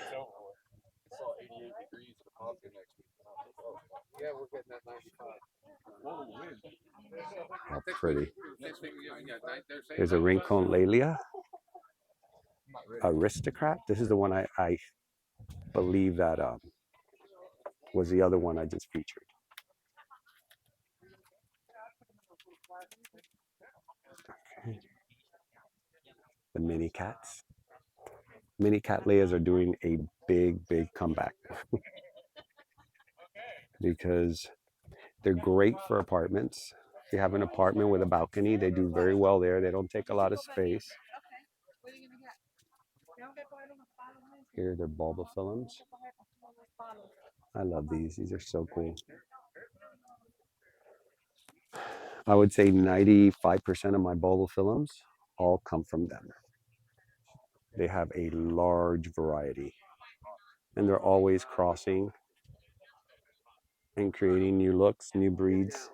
How pretty. There's a rincon Laelia. Aristocrat. This is the one I believe that was the other one I just featured. Okay. The mini cats. Mini Cattleyas are doing a big comeback because they're great for apartments. If you have an apartment with a balcony, they do very well there. They don't take a lot of space. Here, they're bulbophyllums. I love these. These are so cool. I would say 95% of my bulbophyllums all come from them. They have a large variety, and they're always crossing and creating new looks, new breeds.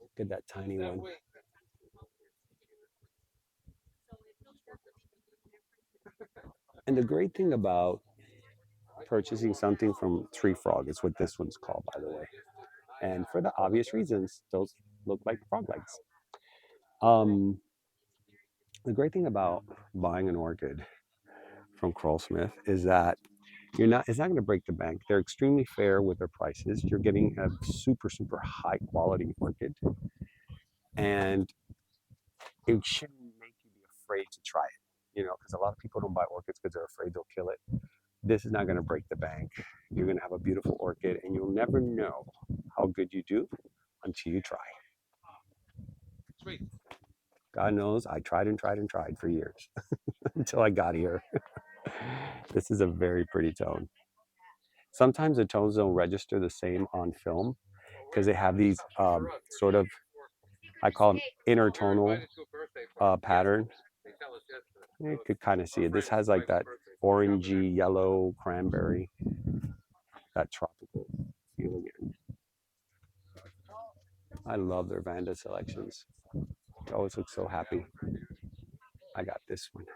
Look at that tiny one. And the great thing about purchasing something from Tree Frog is what this one's called, by the way. And for the obvious reasons, those look like frog legs. The great thing about buying an orchid from Crawlsmith is that it's not going to break the bank. They're extremely fair with their prices. You're getting a super high quality orchid, and it shouldn't make you be afraid to try it. Because a lot of people don't buy orchids because they're afraid they'll kill it. This is not going to break the bank. You're going to have a beautiful orchid, and you'll never know how good you do until you try. Sweet. God knows I tried for years until I got here. This is a very pretty tone. Sometimes the tones don't register the same on film because they have these sort of, I call them intertonal pattern. You could kind of see it. This has like that orangey, yellow, cranberry, that tropical feeling. I love their Vanda selections. They always look so happy. I got this one.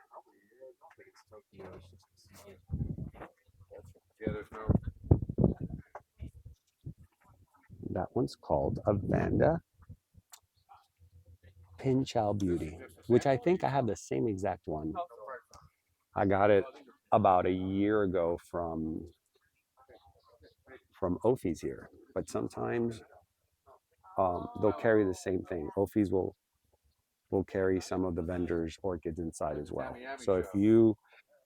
That one's called a Vanda Pinchow Beauty, which I think I have the same exact one. I got it about a year ago from OFE's here, but sometimes they'll carry the same thing. OFE's will carry some of the vendors' orchids inside as well. So if you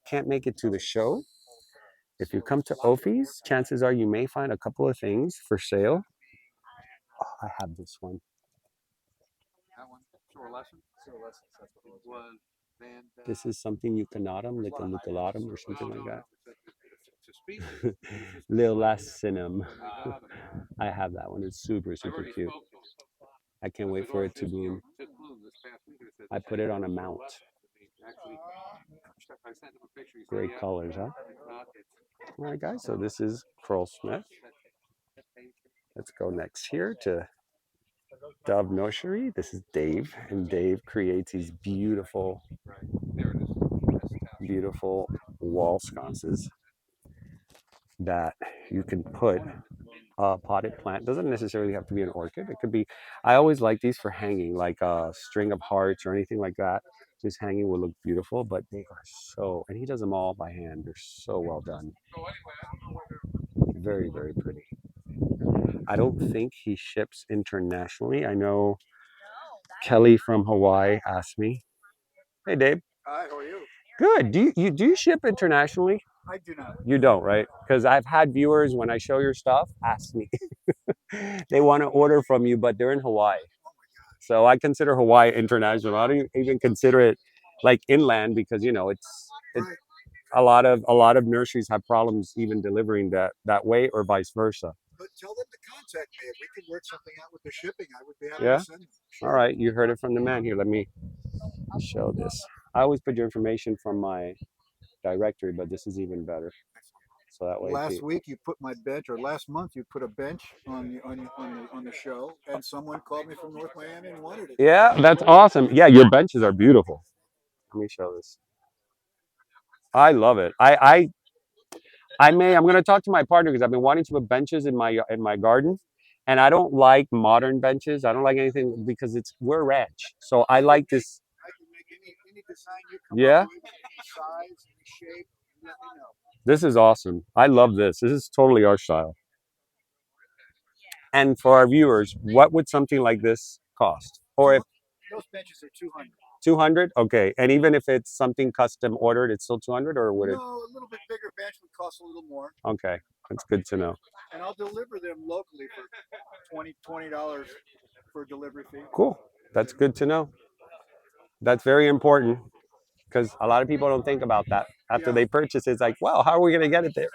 can't make it to the show, if you come to OFE's, chances are you may find a couple of things for sale. Oh, I have this one. This is something eucanatum, like a luculatum or something like that. Lil Lacinum. I have that one. It's super cute. I can't wait for it to bloom. I put it on a mount. Great colors, huh? All right, guys. So this is Crawlsmith. Let's go next here to Dove Nursery. This is Dave, and Dave creates these beautiful wall sconces that you can put a potted plant. Doesn't necessarily have to be an orchid. It could be, I always like these for hanging, like a string of hearts or anything like that. Just hanging will look beautiful, but they are so, and he does them all by hand. They're so well done. Very pretty. I don't think he ships internationally. I know Kelly from Hawaii asked me. Hey, Dave. Hi, how are you? Good. Do you ship internationally? I do not. You don't, right? Because I've had viewers, when I show your stuff, ask me. They want to order from you, but they're in Hawaii. So I consider Hawaii international. I don't even consider it like inland because it's a lot of nurseries have problems even delivering that way or vice versa. But tell them to contact me. If we can work something out with the shipping, I would be happy to send them. Sure. All right, you heard it from the man here. Let me show this. I always put your information from my directory, but this is even better. So that way. Last week you put my bench, or last month you put a bench on the show, and someone called me from North Miami and wanted it. Yeah, that's awesome. Yeah, your benches are beautiful. Let me show this. I love it. I'm going to talk to my partner because I've been wanting to put benches in my garden, and I don't like modern benches. I don't like anything because we're ranch. So I like this. I can make any design you come up with, any size, any shape. Let me know. This is awesome. I love this. This is totally our style. And for our viewers, what would something like this cost? Or if those benches are $200. 200? Okay. And even if it's something custom ordered, it's still 200, or would it? No, a little bit bigger bench would cost a little more. Okay. That's good to know. And I'll deliver them locally for $20 for delivery fee. Cool. That's good to know. That's very important because a lot of people don't think about that. After they purchase it, it's like, wow, how are we going to get it there?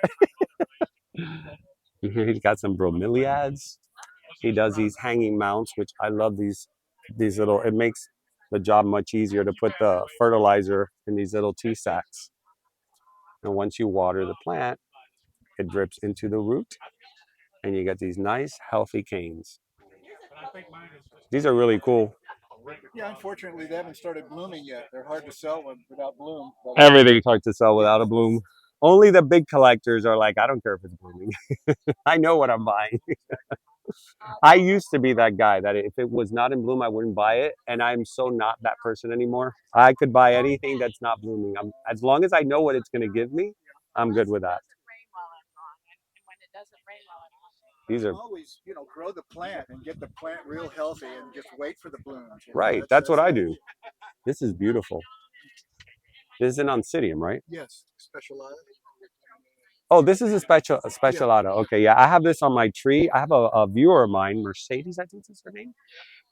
Here he's got some bromeliads. He does these hanging mounts, which I love these little, it makes the job much easier to put the fertilizer in these little tea sacks. And once you water the plant, it drips into the root and you get these nice, healthy canes. These are really cool. Yeah, unfortunately, they haven't started blooming yet. They're hard to sell without bloom. Everything's hard to sell without a bloom. Only the big collectors are like, I don't care if it's blooming. I know what I'm buying. I used to be that guy that if it was not in bloom, I wouldn't buy it. And I'm so not that person anymore. I could buy anything that's not blooming. As long as I know what it's going to give me, I'm good with that. These are always, grow the plant and get the plant real healthy and just wait for the blooms. Right. That's what I do. This is beautiful. This is an Oncidium, right? Yes, specialized. Oh, this is a specialata. Okay, yeah, I have this on my tree. I have a viewer of mine, Mercedes, I think is her name,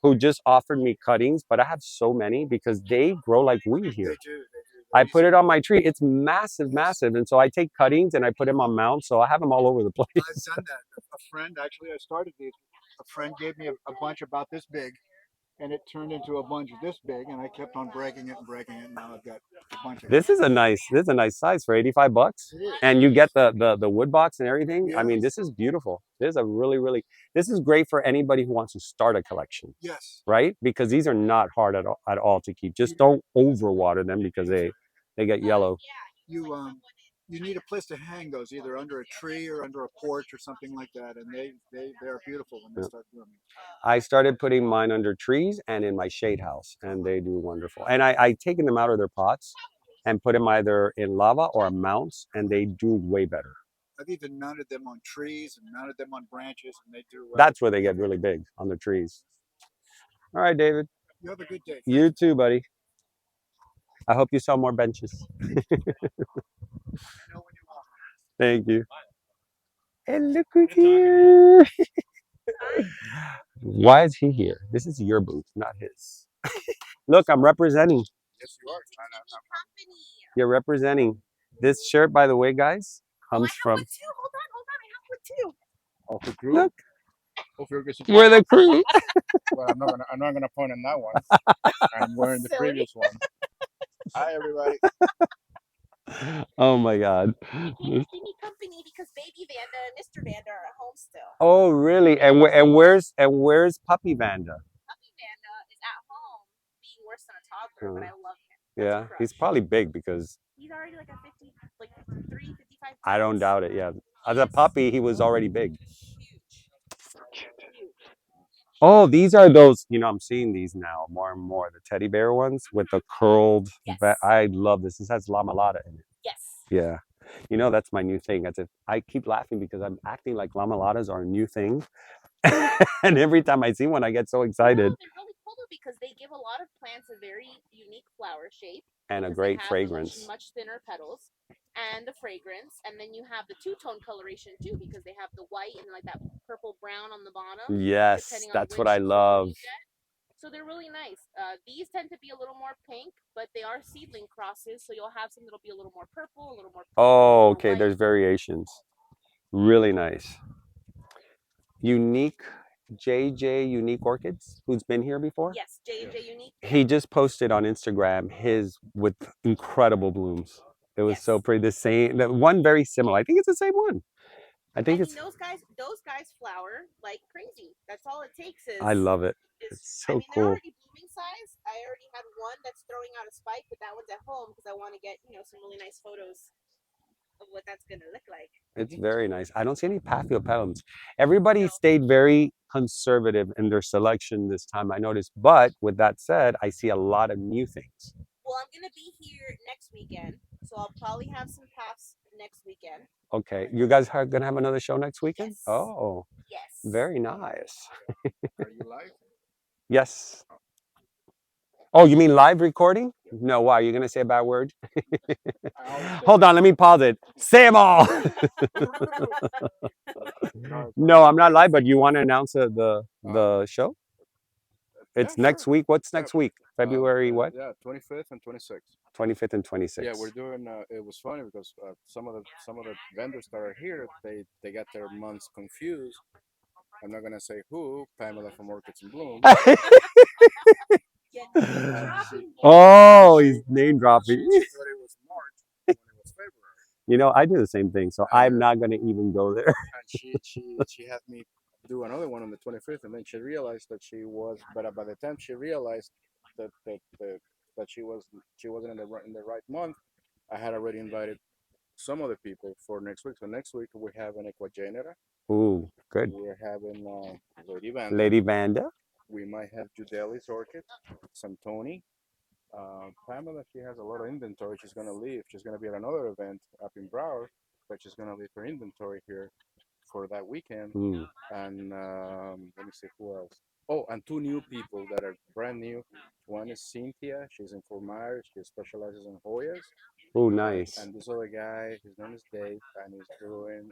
who just offered me cuttings, but I have so many because they grow like weed here. They do. I put it on my tree. It's massive, massive. And so I take cuttings and I put them on mounts. So I have them all over the place. I've done that. A friend, actually, I started these. A friend gave me a bunch about this big, and it turned into a bunch this big, and I kept on breaking it. And now I've got a bunch of This is a nice size for 85 bucks. And you get the wood box and everything. Yes. I mean, this is beautiful. This is a really, this is great for anybody who wants to start a collection. Yes. Right? Because these are not hard at all to keep. Just don't overwater them because they get yellow. You need a place to hang those, either under a tree or under a porch or something like that, and they are beautiful when they start blooming. I started putting mine under trees and in my shade house, and they do wonderful. And I taken them out of their pots and put them either in lava or mounts, and they do way better. I've even mounted them on trees and mounted them on branches, and they do well. That's where they get really big, on the trees. All right, David. You have a good day. You too, buddy. I hope you sell more benches. Thank you. And look who's here. Why is he here? This is your booth, not his. Look, I'm representing. Yes, you are. You're representing. This shirt, by the way, guys, comes from. Hold on, I have one too. Off the crew. Look, Orchid Supplies. we're the crew. Well, I'm not gonna point on that one. I'm wearing the previous one. Hi, everybody. Oh my God. Keep me company because Baby Vanda and Mr. Vanda are at home still. Oh really? And where's Puppy Vanda? Puppy Vanda is at home being worse than a toddler, but I love him. Yeah, he's probably big because he's already like a 50, like 53, 55 pounds. I don't doubt it. Yeah, as a puppy, he was already big. Huge. Oh, these are those. I'm seeing these now more and more. The teddy bear ones with the curled. Yes. I love this. This has llamalata in it. Yes. Yeah. That's my new thing. I keep laughing because I'm acting like lamalatas are a new thing. And every time I see one, I get so excited. No, they're really cool because they give a lot of plants a very unique flower shape. And a great fragrance. Much thinner petals and the fragrance. And then you have the two-tone coloration too because they have the white and like that purple brown on the bottom. Yes, that's what I love. So they're really nice. These tend to be a little more pink, but they are seedling crosses. So you'll have some that'll be a little more purple, a little more pink. Oh, okay. There's variations. Really nice. Unique JJ Unique Orchids, who's been here before? Yes, JJ Unique. He just posted on Instagram his with incredible blooms. It was so pretty. The one very similar. I think it's the same one. I think it's those guys flower like crazy. That's all it takes is. I love it. It's so cool. They're already blooming size. I already had one that's throwing out a spike, but that one's at home because I want to get some really nice photos of what that's gonna look like. It's very nice. I don't see any paphiopedilums. Everybody stayed very conservative in their selection this time, I noticed. But with that said, I see a lot of new things. Well, I'm gonna be here next weekend, so I'll probably have some paths next weekend. Okay, you guys are gonna have another show next weekend? Yes. Oh, yes. Very nice. Are you live? Yes. Oh, you mean live recording? No, why? Are you going to say a bad word? I always say Hold on, let me pause it. Say them all. No, I'm not live, but you want to announce the show? It's Yeah, next sure. week. What's Yeah. next week? February what? Yeah, 25th and 26th. 25th and Yeah, we're 26th. doing. It was funny because some of the vendors that are here, they got their months confused. I'm not gonna say who. Pamela from Orchids in Bloom. And Oh, she he's name dropping. she thought it was March when it was February. You know, I do the same thing, so And I'm not going to even go there. and she had me do another one on the 25th, and then she realized that she was. But by the time she realized that she wasn't in the right month, I had already invited some other people for next week. So next week we have an Equagenera. Ooh, good. We're having Lady Vanda. Lady Vanda. We might have Judeli's orchid, Santoni. Pamela, she has a lot of inventory. She's gonna leave. She's gonna be at another event up in Broward, but she's gonna leave her inventory here for that weekend. Mm. And let me see who else. Oh, and two new people that are brand new. One is Cynthia. She's in Fort Myers. She specializes in Hoyas. Oh, nice. And this other guy, his name is Dave, and he's doing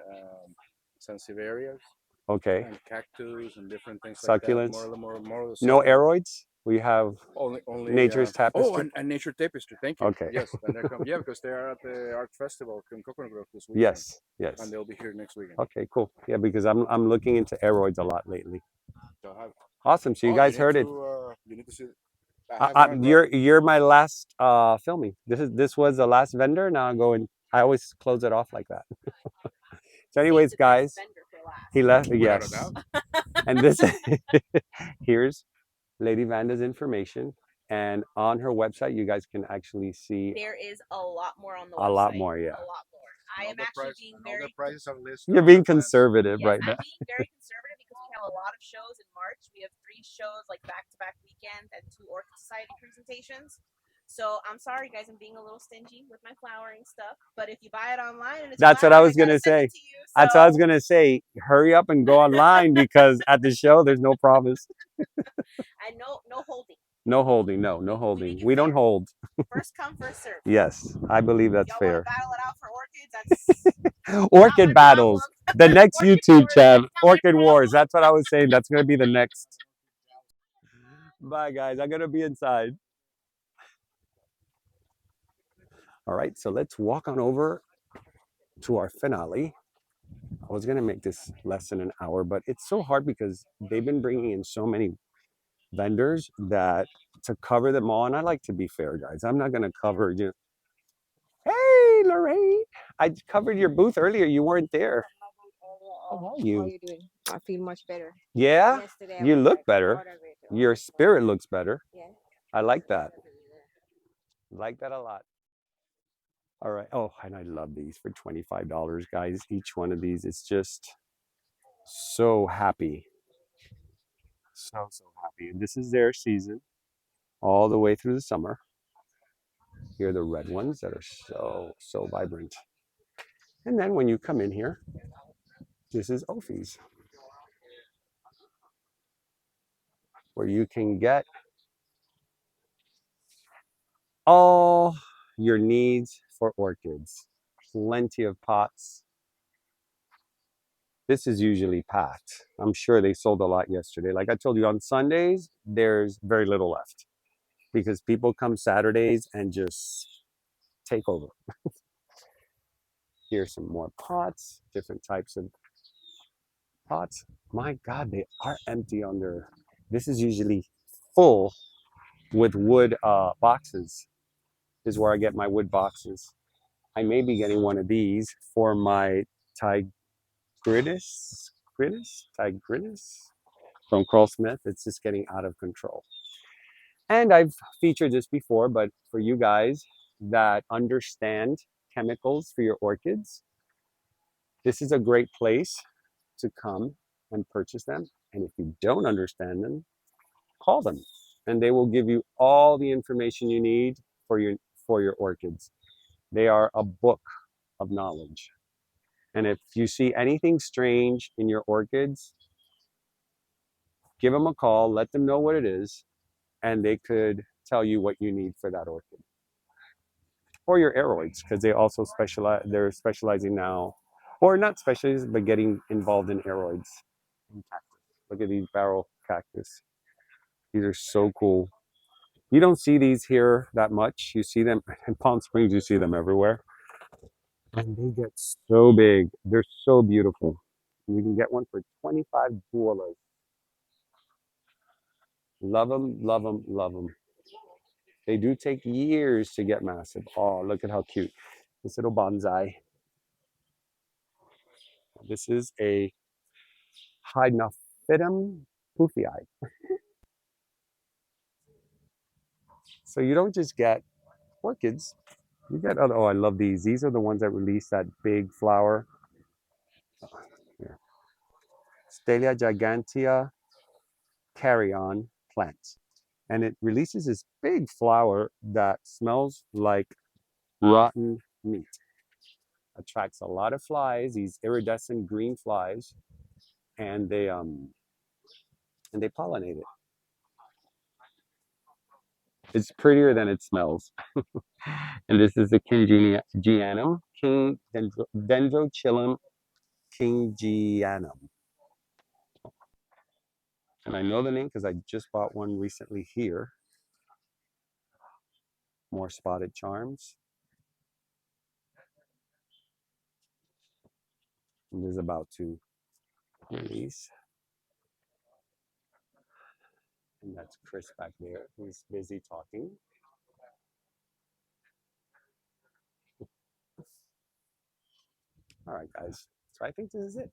Sansevierias Okay. and cactus and different things like that. Succulents. More of the No succulent. aeroids. We have Only Nature's oh, Tapestry. and Nature Tapestry. Thank you. Okay. Yes, and they're coming. Yeah, because they are at the art festival in Coconut Grove this weekend. Yes. Yes. And they'll be here next weekend. Okay, cool. Yeah, because I'm looking into aeroids a lot lately. So I have, Awesome. So you guys heard it. You need to see. I have one. You're my last filming. This was the last vendor. Now I'm going. I always close it off like that. So, anyways, guys, he left. Without a Yes, doubt. and this here's Lady Vanda's information, and on her website, you guys can actually see There is a lot more on the a website. lot more. Yeah, A lot more. I am actually being very. The prices are listed. you're on being the plans. conservative Yes, right I'm now. being very conservative because we have a lot of shows in March. We have 3 shows like back-to-back weekends and 2 Orchid Society presentations. So I'm sorry, guys, I'm being a little stingy with my flowering stuff. But if you buy it online and it's That's what I was gotta gonna send say. it to you, That's what I was so gonna say. Hurry up and go online because at the show there's no promise. and no holding. No holding. No holding. make it We don't fair. hold. First come, first serve. Yes, I believe that's Y'all want fair. to battle it out for orchids? That's Orchid my battles. problem. The next Orchid YouTube Wars. channel. That's my Orchid Wars. problem. That's what I was saying. That's gonna be the next. Bye guys. I'm gonna be inside. All right, so let's walk on over to our finale. I was gonna make this less than an hour, but it's so hard because they've been bringing in so many vendors that to cover them all, and I like to be fair, guys. I'm not gonna cover you. Hey, Lorraine, I covered your booth earlier. You weren't there. How are How are you? you doing? I feel much better. Yeah, Yesterday I you was look like better. moderate. Your spirit looks better. Yeah. I like that. Like that a lot. All right. Oh, and I love these for $25, guys. Each one of these is just so happy. So happy. And this is their season all the way through the summer. Here are the red ones that are so vibrant. And then when you come in here, this is OFE's, where you can get all your needs for orchids. Plenty of pots. This is usually packed. I'm sure they sold a lot yesterday. Like I told you, on Sundays, there's very little left because people come Saturdays and just take over. Here's some more pots, different types of pots. My God, they are empty on their. This is usually full with wood boxes. This is where I get my wood boxes. I may be getting one of these for my tigrinis from Crawlsmith. It's just getting out of control. And I've featured this before, but for you guys that understand chemicals for your orchids, this is a great place to come and purchase them. And if you don't understand them, call them and they will give you all the information you need for your orchids. They are a book of knowledge. And if you see anything strange in your orchids, give them a call, let them know what it is, and they could tell you what you need for that orchid. Or your aroids, because they also specialize, they're specializing now, or not specializing, but getting involved in aroids. Look at these barrel cactus. These are so cool. You don't see these here that much. You see them in Palm Springs, you see them everywhere. And they get so big. They're so beautiful. You can get one for 25 dollars. Love them, love them, love them. They do take years to get massive. Oh, look at how cute. This little bonsai. This is a Hydnophytum poofii. So you don't just get orchids. You get other, oh, I love these. These are the ones that release that big flower. Here. Stelia gigantea carrion plant. And it releases this big flower that smells like rotten meat. Attracts a lot of flies, these iridescent green flies, and they pollinate it. It's prettier than it smells. And this is the Kingianum, Dendrochilum kingianum. And I know the name because I just bought one recently here. More spotted charms. And is about to release. And that's Chris back there. He's busy talking. All right, guys. So I think this is it.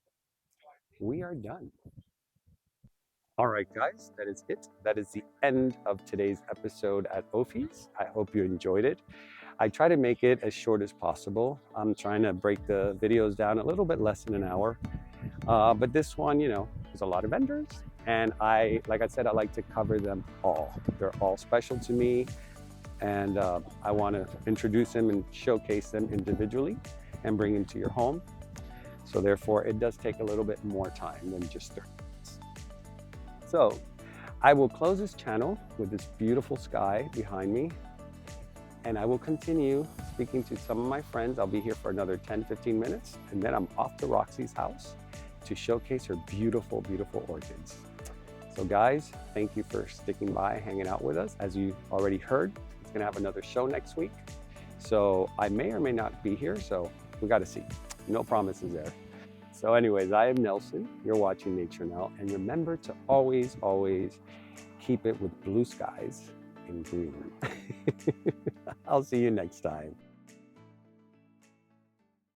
We are done. All right, guys, that is it. That is the end of today's episode at OFE's. I hope you enjoyed it. I try to make it as short as possible. I'm trying to break the videos down a little bit less than an hour. But this one, you know, there's a lot of vendors. And like I said, I like to cover them all. They're all special to me. And I want to introduce them and showcase them individually and bring them to your home. So therefore, it does take a little bit more time than just 30 minutes. So I will close this channel with this beautiful sky behind me. And I will continue speaking to some of my friends. I'll be here for another 10-15 minutes. And then I'm off to Roxy's house to showcase her beautiful, beautiful orchids. So guys, thank you for sticking by, hanging out with us. As you already heard, it's gonna have another show next week. So I may or may not be here, so we gotta see. No promises there. So anyways, I am Nelson. You're watching Nature Now. And remember to always, always keep it with blue skies and green. I'll see you next time.